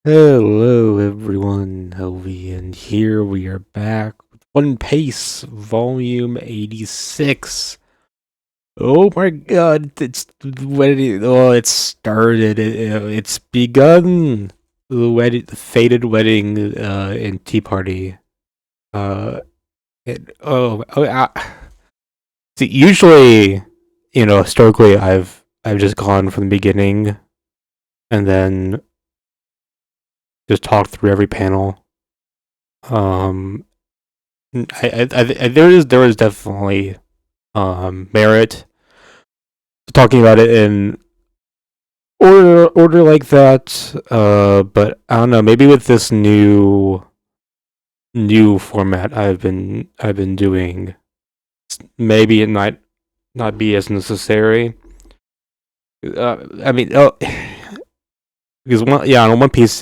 Hello, everyone. Helvi, and here we are back with One Piece, Volume 86. Oh my god, it started. It's begun. The fated wedding and tea party. Uh, see, usually, historically, I've just gone from the beginning and then just talked through every panel. Um, there is definitely merit to talking about it in order like that. But I don't know. Maybe with this new format I've been doing, maybe it might not be as necessary. I mean, because on One Piece,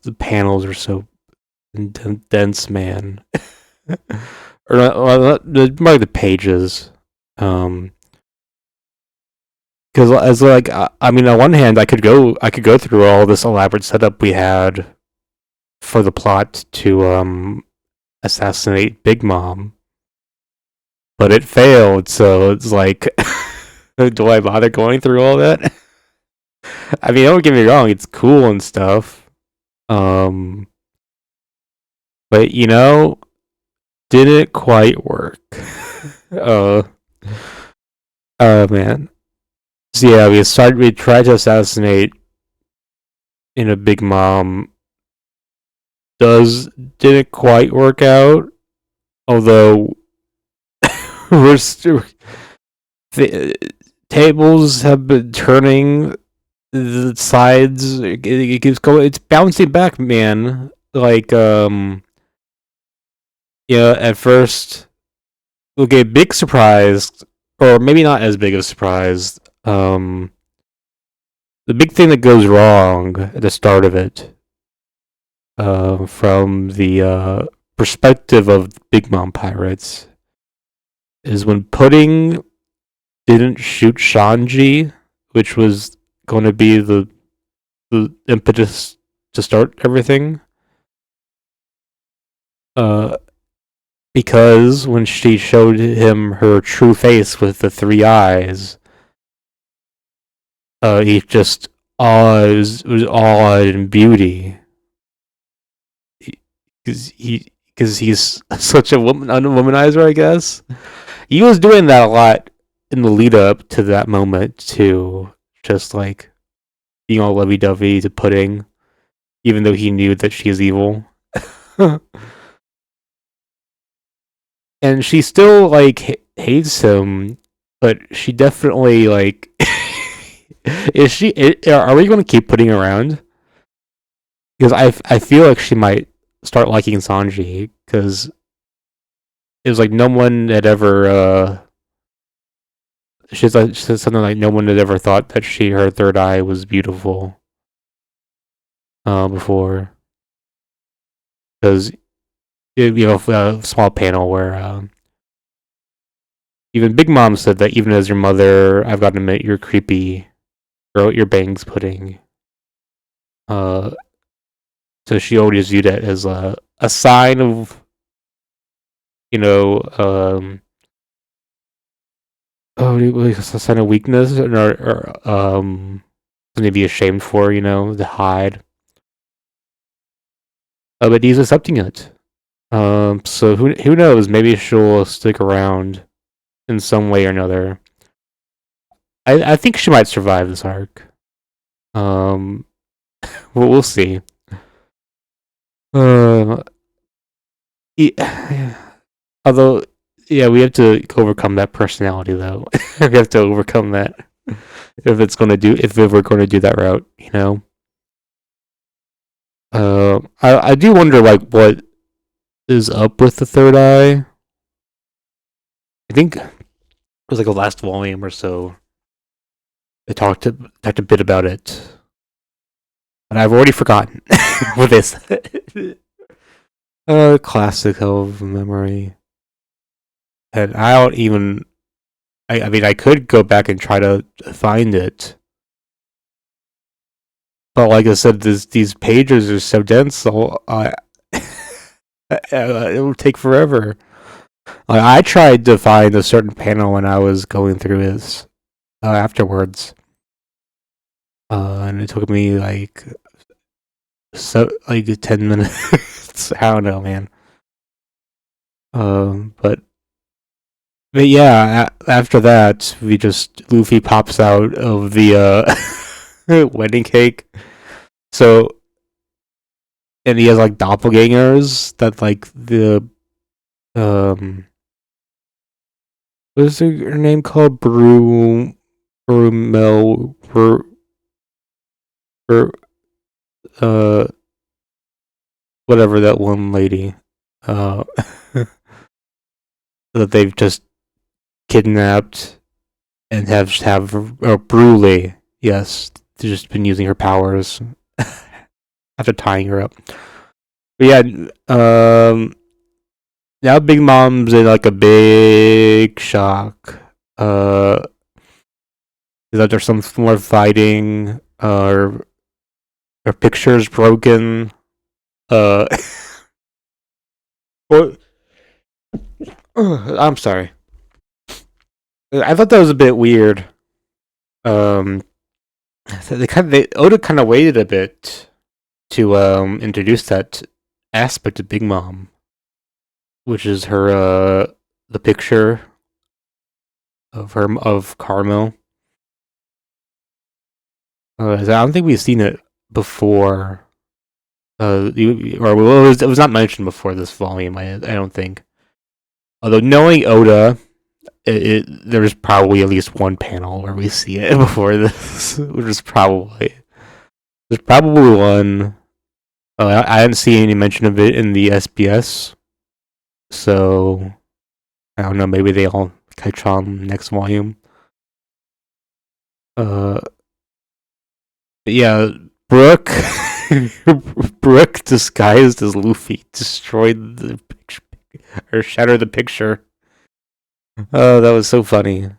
the panels are so dense, man. Or more like the pages. Um, because as like I mean, on one hand, I could go through all this elaborate setup we had for the plot to assassinate Big Mom, but it failed. So it's like, do I bother going through all that? I mean, don't get me wrong, it's cool and stuff. Um, but didn't quite work. uh, man. So yeah, we tried to assassinate Big Mom. Didn't quite work out. Although we're the tables have been turning, the sides it keeps going. It's bouncing back, man. Like at first, okay, big surprise, or maybe not as big of a surprise. The big thing that goes wrong at the start of it, from the perspective of Big Mom pirates, is when Pudding didn't shoot Shanji, which was going to be the impetus to start everything. Uh, because when she showed him her true face with the three eyes, he just was awed in beauty. Because he's such a womanizer, I guess. He was doing that a lot in the lead up to that moment too, just like being all lovey dovey to Pudding, even though he knew that she is evil. And she still like hates him, but she definitely like is she? Are we going to keep putting around? Because I feel like she might start liking Sanji because it was like no one had ever. She said something like no one had ever thought that her third eye was beautiful. Before, because you know a small panel where even Big Mom said that even as your mother, I've got to admit you're creepy. Girl, your bangs pudding. Uh, so she always viewed it as a sign of you know a sign of weakness, or something to be ashamed for, to hide. But he's accepting it. So who knows? Maybe she'll stick around in some way or another. I think she might survive this arc. Um, we'll see. Uh, although, yeah, we have to overcome that personality, though. We have to overcome that if we're going to do that route. I do wonder like what is up with the third eye. I think it was like the last volume or so. They talked a bit about it, but I've already forgotten what this. Classic of memory, and I don't even. I mean, I could go back and try to find it, but like I said, these pages are so dense, so it will take forever. Like, I tried to find a certain panel when I was going through this afterwards, and it took me like 10 minutes. I don't know, man. But yeah, after that, Luffy pops out of the wedding cake. So, and he has like doppelgangers that like the what is her name called? Brumel whatever, that one lady that they've just kidnapped and have Brule, yes, they've just been using her powers after tying her up. But yeah, now Big Mom's in like a big shock. That there's some more fighting. Her picture's broken. Well, I'm sorry. I thought that was a bit weird. Oda kind of waited a bit to introduce that aspect of Big Mom, which is her the picture of Carmel. I don't think we've seen it before. It was not mentioned before this volume. I don't think. Although knowing Oda, there's probably at least one panel where we see it before this, which is there's probably one. I didn't see any mention of it in the SBS, so I don't know. Maybe they all catch on next volume. Yeah, Brooke, Brooke disguised as Luffy destroyed the picture or shattered the picture. Oh, that was so funny. That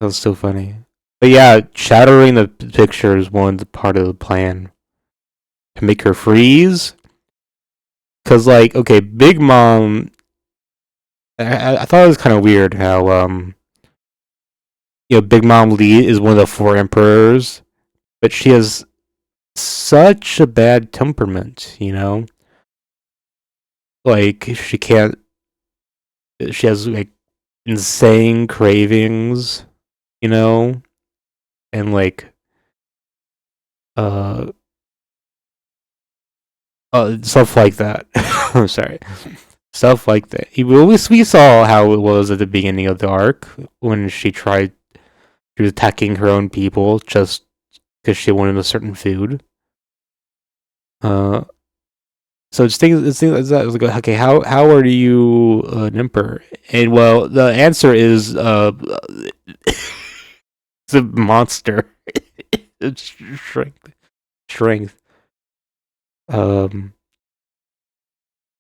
was so funny. But yeah, shattering the picture is part of the plan to make her freeze. Cause like, okay, Big Mom. I thought it was kind of weird how Big Mom Lee is one of the four emperors, but she has such a bad temperament. Like she has like insane cravings, and like stuff like that. I'm sorry. Stuff like that. We saw how it was at the beginning of the arc when she was attacking her own people just because she wanted a certain food. So it's things like, okay, how are you an emperor? And well, the answer is it's a monster. It's strength.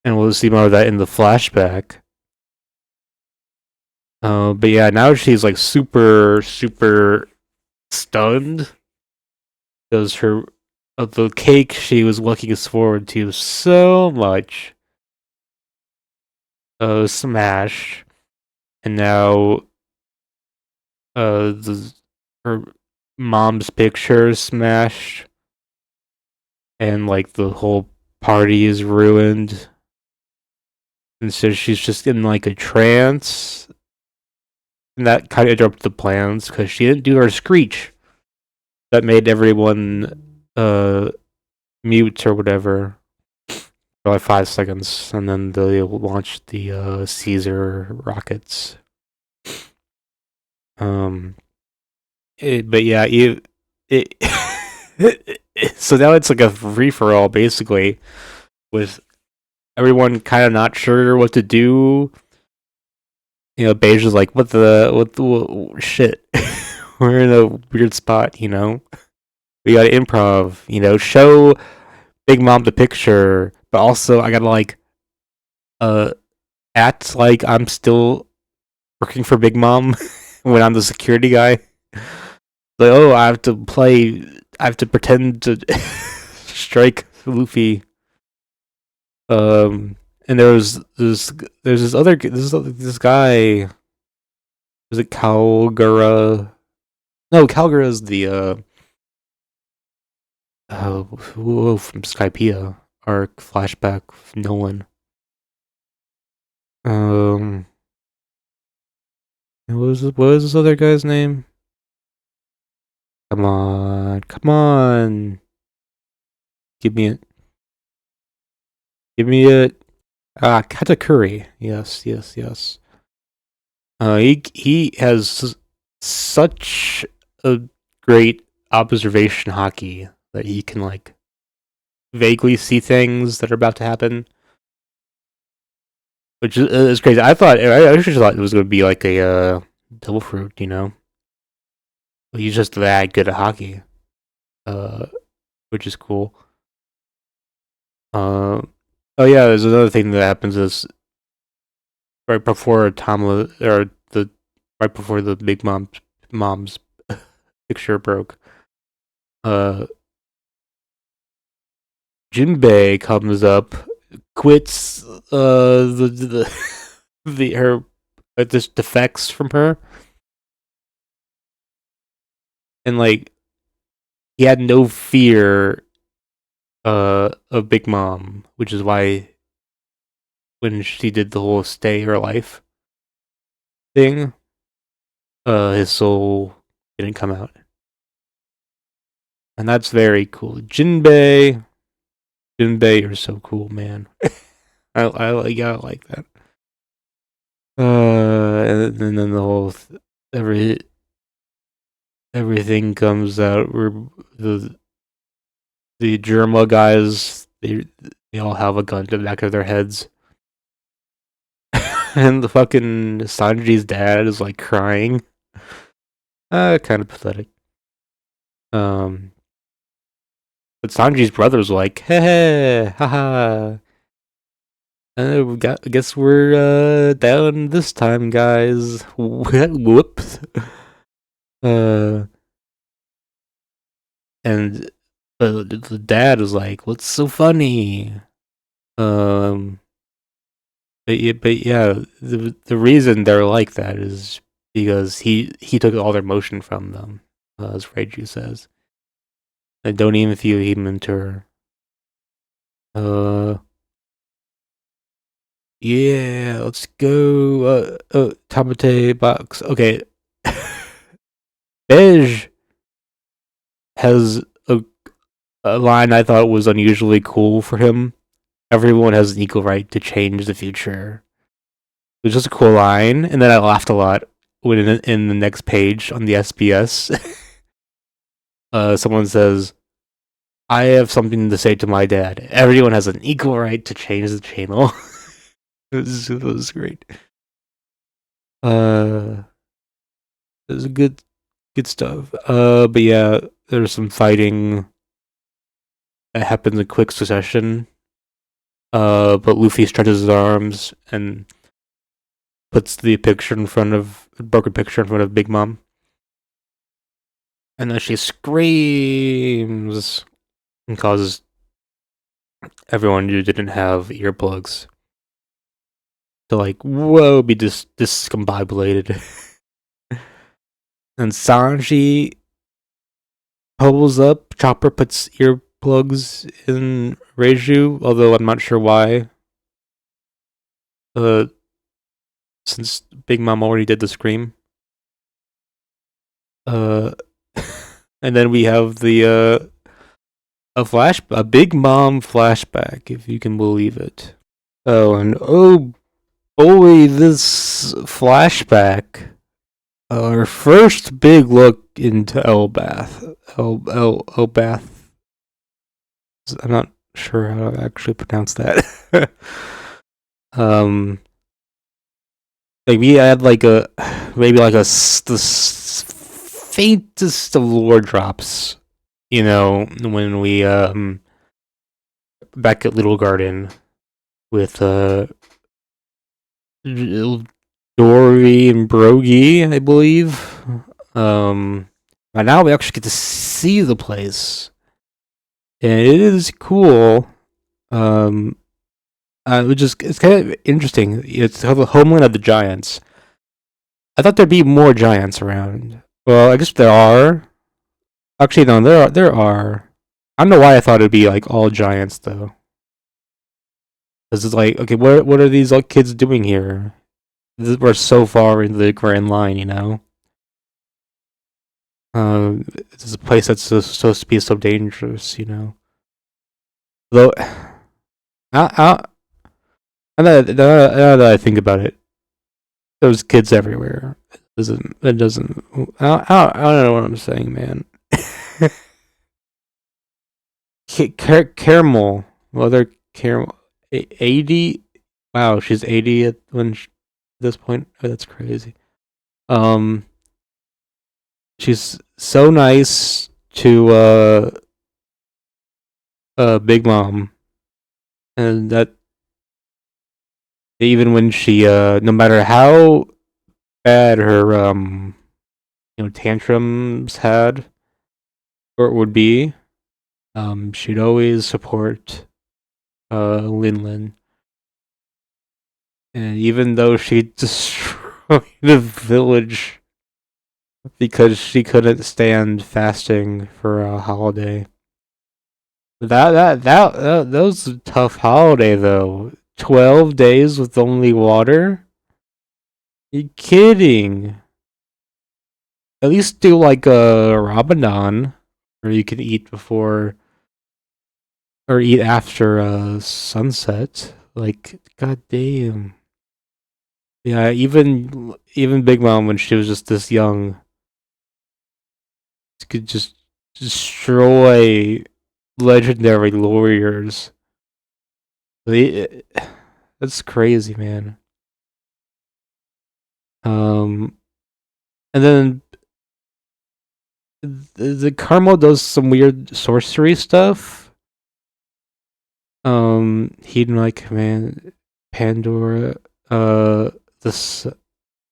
And we'll see more of that in the flashback. But yeah, now she's like super stunned because the cake she was looking forward to so much smashed, and now her mom's picture is smashed, and like the whole party is ruined, and so she's just in like a trance, and that kind of interrupted the plans because she didn't do her screech that made everyone mute or whatever for like 5 seconds, and then they launched the Caesar rockets. But yeah, so now it's like a free for all basically, with everyone kind of not sure what to do. Beige is like, what the shit? We're in a weird spot, We gotta improv, show Big Mom the picture, but also I gotta like act like I'm still working for Big Mom when I'm the security guy. Like, oh, I have to play I have to pretend to strike Luffy. And there's this other this guy. Was it Calgara? No, Calgara is the from Skypiea arc flashback of Nolan. What was this other guy's name? Come on. Give me it. Katakuri. Yes. He has such a great observation hockey that he can like vaguely see things that are about to happen, which is crazy. I actually thought it was going to be like a double fruit, you know. But he's just that good at hockey, which is cool. Oh yeah, there's another thing that happens is right before right before the big mom's picture broke. Jinbei comes up, quits her this defects from her, and like he had no fear of Big Mom, which is why when she did the whole stay her life thing, his soul didn't come out. And that's very cool. Jinbei, you're so cool, man. I like that. And then the whole everything comes out. Where the Germa guys, they all have a gun to the back of their heads. And the fucking Sanji's dad is like crying. Kind of pathetic. But Sanji's brother's like, hey, haha. I guess we're down this time, guys. Whoops. And the dad is like, "What's so funny?" But yeah, the reason they're like that is because he took all their motion from them, as Reiju says. And don't even feel him into her. Yeah, let's go. Tamate box. Okay. Beige has a line I thought was unusually cool for him. Everyone has an equal right to change the future. It was just a cool line, and then I laughed a lot when in the next page on the SBS, someone says, "I have something to say to my dad. Everyone has an equal right to change the channel." It was great. It was good stuff. But yeah, there's some fighting that happens in quick succession. But Luffy stretches his arms and puts the broken picture in front of Big Mom. And then she screams and causes everyone who didn't have earplugs to like, whoa, be discombobulated. And Sanji pulls up, Chopper puts earplugs in Reiju, although I'm not sure why. Since Big Mom already did the scream. And then we have the a Big Mom flashback, if you can believe it. Oh, and oh boy, this flashback. Our first big look into Elbaf. Elbaf. I'm not sure how to actually pronounce that. Like we had like the faintest of lore drops, you know, when we back at Little Garden with Dory and Brogy, I believe. But now we actually get to see the place, and it is cool. Um, it's kind of interesting. It's the homeland of the giants. I thought there'd be more giants around. Well, I guess there are. Actually, no, there are. I don't know why I thought it'd be like all giants though. This is like, okay, what are these like kids doing here? We're so far into the Grand Line, you know. This is a place that's supposed to be so dangerous, you know. Though, I, now that I think about it, there's kids everywhere. It doesn't. I don't know what I'm saying, man. Caramel. Well, they're caramel. 80. Wow, she's 80 at this point. Oh, that's crazy. Um, she's so nice to Big Mom, and that even when she no matter how bad her tantrums had or it would be, she'd always support Lin Lin. And even though she destroyed the village because she couldn't stand fasting for a holiday. That was a tough holiday though. 12 days with only water? You kidding? At least do like a Ramadan where you can eat before or eat after sunset. Like, god damn. Yeah, even Big Mom when she was just this young could just destroy legendary warriors. They, that's crazy, man. Um, and then the Carmel does some weird sorcery stuff. He'd like command Pandora. This, and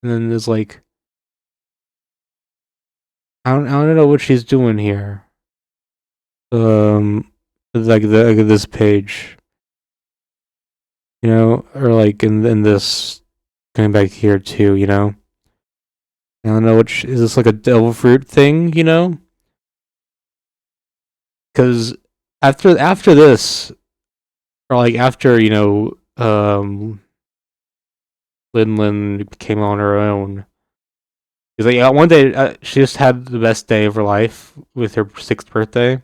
then there's like I don't know what she's doing here. Like this page, or like in this going back here too, I don't know which is this like a devil fruit thing, Because after this, or like after Lin Lin came on her own. Because like one day she just had the best day of her life with her 6th birthday,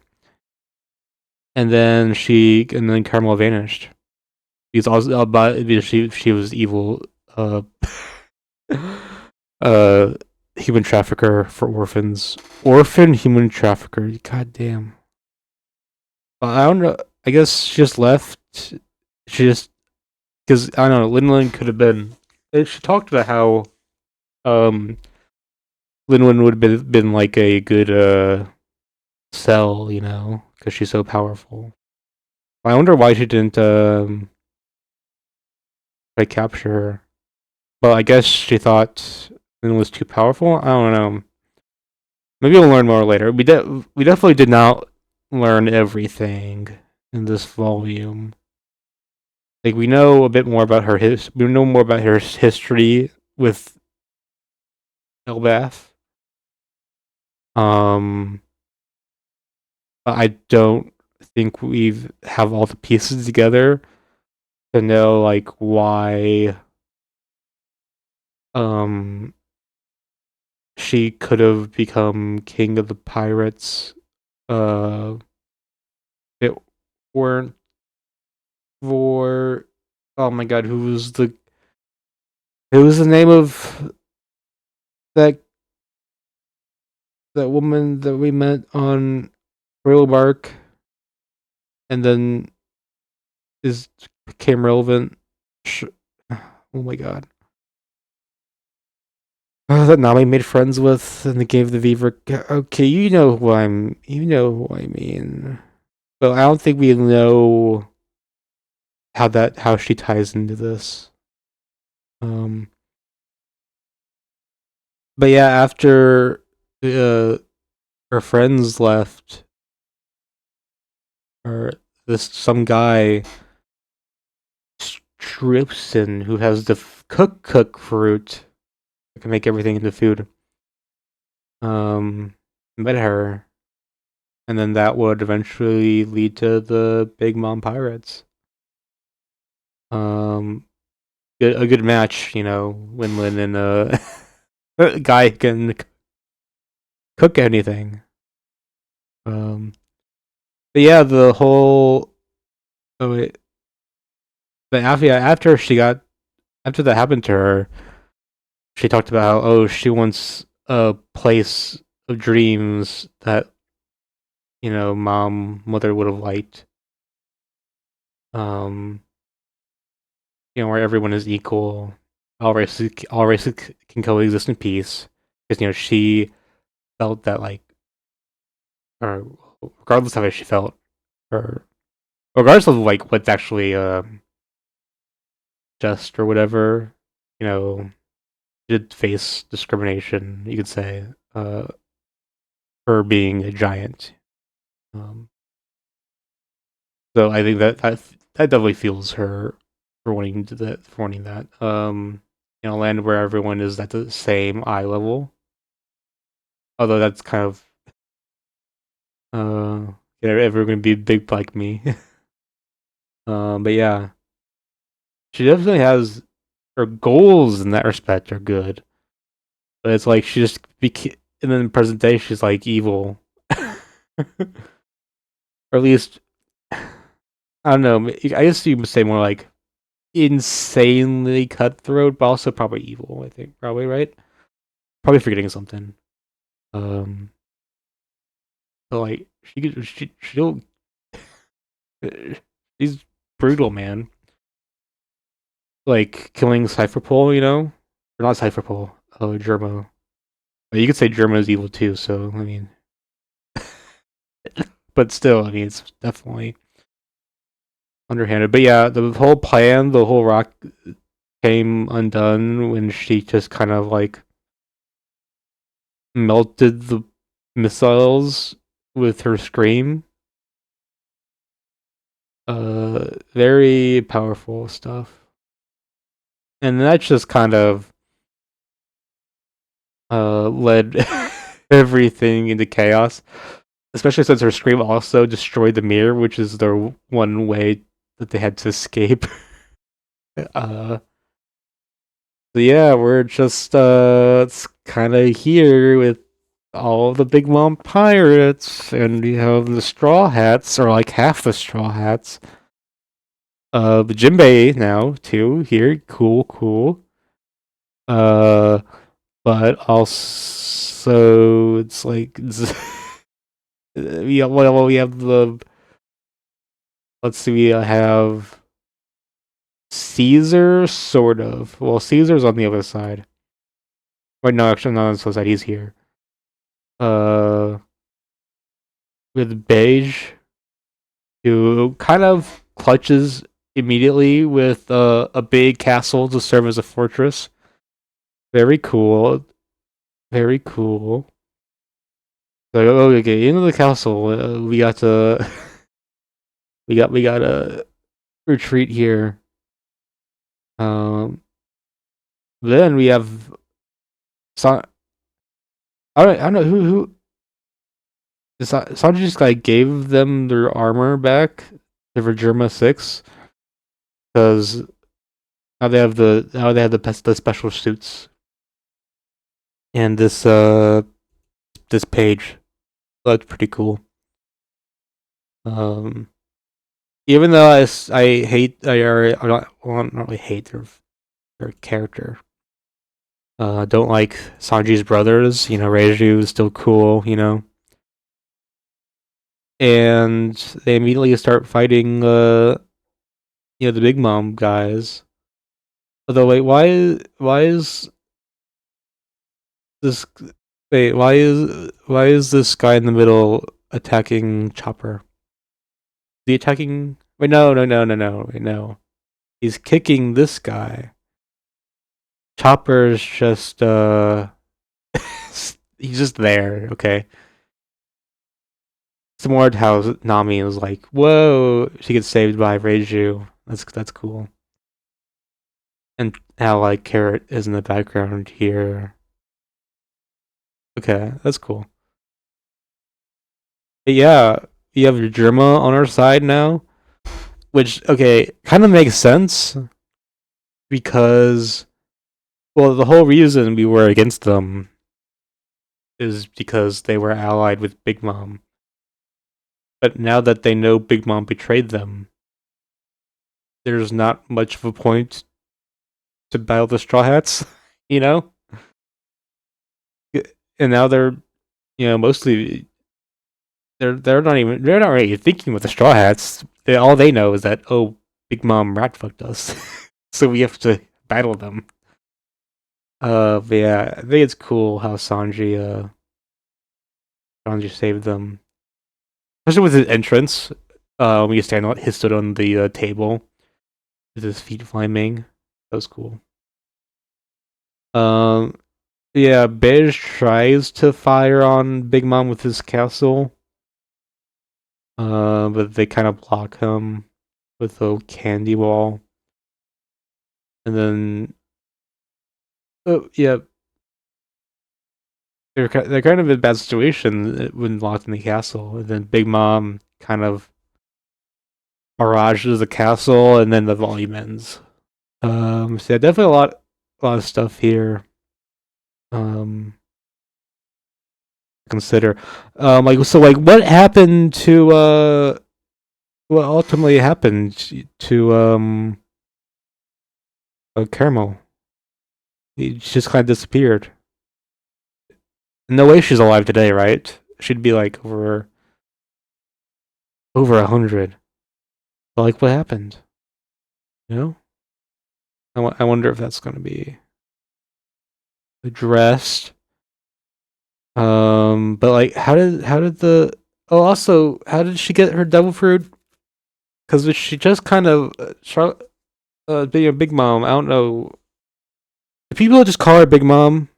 and then Carmel vanished. Because also because she was evil, uh, uh, human trafficker for orphans, orphan human trafficker. God damn. I don't know. I guess she just left. She just because I don't know. Lin Lin could have been. She talked about how um Lin Lin would have been like a good cell, because she's so powerful. I wonder why she didn't try to capture her. But I guess she thought Lin was too powerful. I don't know. Maybe we'll learn more later. We definitely did not learn everything in this volume. Like we know a bit more about we know more about her history with Elbath. Um, but I don't think we have all the pieces together to know like why um she could have become king of the pirates. Uh, it weren't for oh my god, who was the name of that woman that we met on Royal Bark and then is became relevant? Oh my god. That Nami made friends with and they gave the Beaver. Okay, you know who I mean. But I don't think we know how she ties into this. Um, but yeah, after her friends left, or some guy Stripson who has the cook fruit that can make everything into food. Met her, and then that would eventually lead to the Big Mom Pirates. A good match, Winlin and a guy can cook anything. But yeah, the whole oh wait, but after that happened to her, she talked about how she wants a place of dreams that mother would have liked. Where everyone is equal, all races can coexist in peace. Because she felt that or regardless of how she felt, or regardless of what's actually just or whatever, did face discrimination. You could say for being a giant. So I think that definitely fuels her for wanting that. Land where everyone is at the same eye level. Although that's kind of everyone gonna be big like me. But yeah, she definitely has her goals in that respect are good, but it's like she just and then in present she's like evil, or at least I don't know. I guess you would say more like insanely cutthroat, but also probably evil. I think probably right. Probably forgetting something. But like she'll she's brutal, man. Like killing Cypherpole, or not Cypherpole. Oh, Germo. But you could say Germo is evil too. So I mean, but still, I mean, it's definitely underhanded. But yeah, the whole plan, the whole rock came undone when she just kind of like melted the missiles with her scream. Very powerful stuff. And that's just kind of led everything into chaos. Especially since her scream also destroyed the mirror, which is their one way that they had to escape. So yeah, we're just it's kind of here with all the Big Mom Pirates, and we have the Straw Hats, or like half the Straw Hats. The Jinbei now too here, cool. Uh, but also it's like we have the let's see, we have Caesar, sort of. Well, Caesar's on the other side. Wait, no, actually, not on the other side. He's here. Uh, with Beige, who kind of clutches immediately with a big castle to serve as a fortress. Very cool. Very cool. So, okay, into the castle. We got to. we got a retreat here. Then we have. I don't know who Sanji just like gave them their armor back to Germa 6 because now they have the special suits and this page. That's pretty cool. Even though I hate I don't really hate their character. Don't like Sanji's brothers. Reiju is still cool. And they immediately start fighting the Big Mom guys. Although wait, why is this why is this guy in the middle attacking Chopper? The attacking wait no wait no. He's kicking this guy. Chopper's just he's just there, okay? similar to how Nami was like, whoa, she gets saved by Reiju. That's cool. And how like Carrot is in the background here. Okay, that's cool. But yeah, you have your Germa on our side now, which okay, kind of makes sense because well, the whole reason we were against them is because they were allied with Big Mom. But now that they know Big Mom betrayed them, there's not much of a point to battle the Straw Hats, you know? And now they're, mostly they're not really thinking with the Straw Hats. All they know is that Big Mom rat fucked us, so we have to battle them. But yeah, I think it's cool how Sanji saved them, especially with his entrance. When he stood on the table with his feet flaming. That was cool. Um, yeah, Beige tries to fire on Big Mom with his castle, but they kind of block him with a candy wall. And then, oh yeah, they're kind of in a bad situation when locked in the castle. And then Big Mom kind of barrages the castle, and then the volume ends. So yeah, definitely a lot of stuff here. Consider, what happened to what ultimately happened to Caramel? He just kind of disappeared. No way she's alive today, right? She'd be like over 100. But like, what happened? You know, I wonder if that's gonna be addressed. But like, how did the also how did she get her devil fruit? Because she just kind of being a Big Mom. I don't know. Do people just call her Big Mom,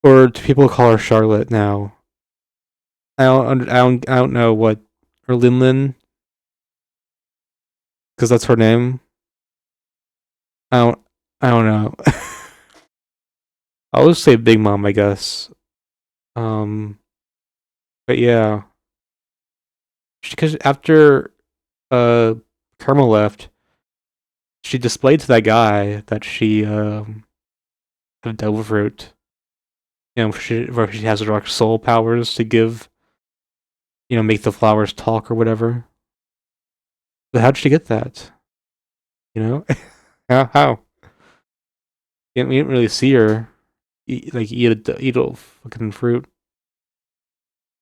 or do people call her Charlotte now? I don't know what, or Linlin, because that's her name. I don't know. I'll just say Big Mom, I guess. Um, but yeah, because after Carmel left, she displayed to that guy that she had devil fruit. Where she has direct soul powers to give, make the flowers talk or whatever. But how did she get that? You know, how? We didn't really see her eat a fucking fruit.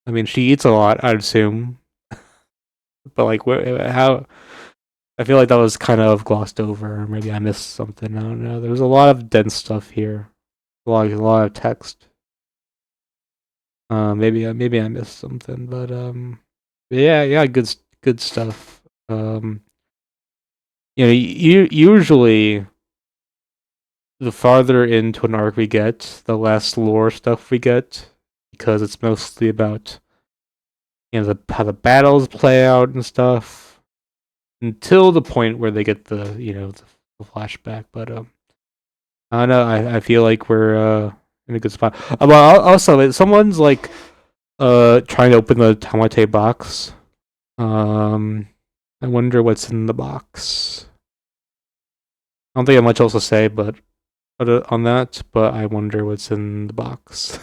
I mean, she eats a lot, I'd assume, but like, how? I feel like that was kind of glossed over. Maybe I missed something. I don't know. There's a lot of dense stuff here. A lot of text. Maybe I missed something, but yeah, good stuff. Usually the farther into an arc we get, the less lore stuff we get, because it's mostly about how the battles play out and stuff, until the point where they get the flashback. But I don't know. I feel like we're in a good spot. Well, also, if someone's like trying to open the Tamate box. I wonder what's in the box. I don't think I have much else to say, but on that. But I wonder what's in the box.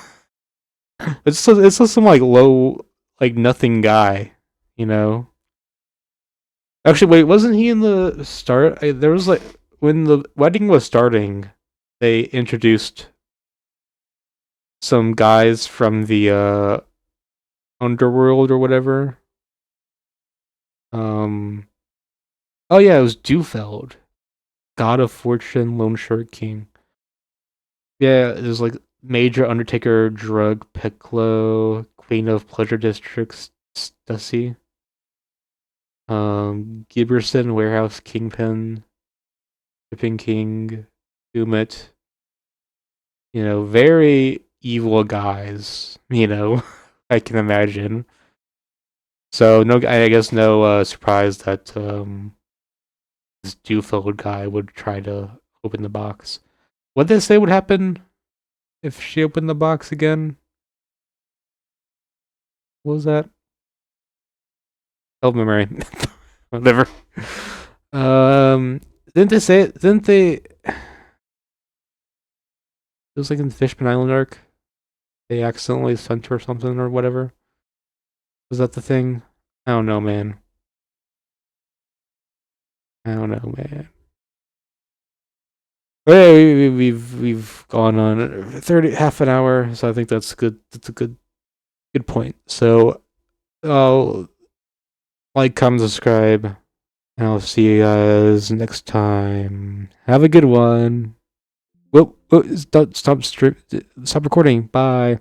It's just some like low, like nothing guy, you know. Actually, wait, wasn't he in the start? There was like when the wedding was starting, they introduced some guys from the underworld or whatever. Um. Oh yeah, it was Dufeld, God of Fortune, Lone Shirt King. Yeah, there's like Major Undertaker, Drug Piccolo, Queen of Pleasure Districts, Stussy. Giberson, Warehouse Kingpin, Shipping King, Umit. Very evil guys. I can imagine. So no, I guess no surprise that this Dewfield guy would try to open the box. What did they say would happen if she opened the box again? What was that? Oh, memory. Whatever. Didn't they say it? Didn't they? It was like in the Fishman Island arc. They accidentally sent her something or whatever. Was that the thing? I don't know, man. I don't know, man. But yeah, we've gone on 30 half an hour, so I think that's good. That's a good point. So I'll like, comment, subscribe, and I'll see you guys next time. Have a good one. Whoa, stop recording. Bye.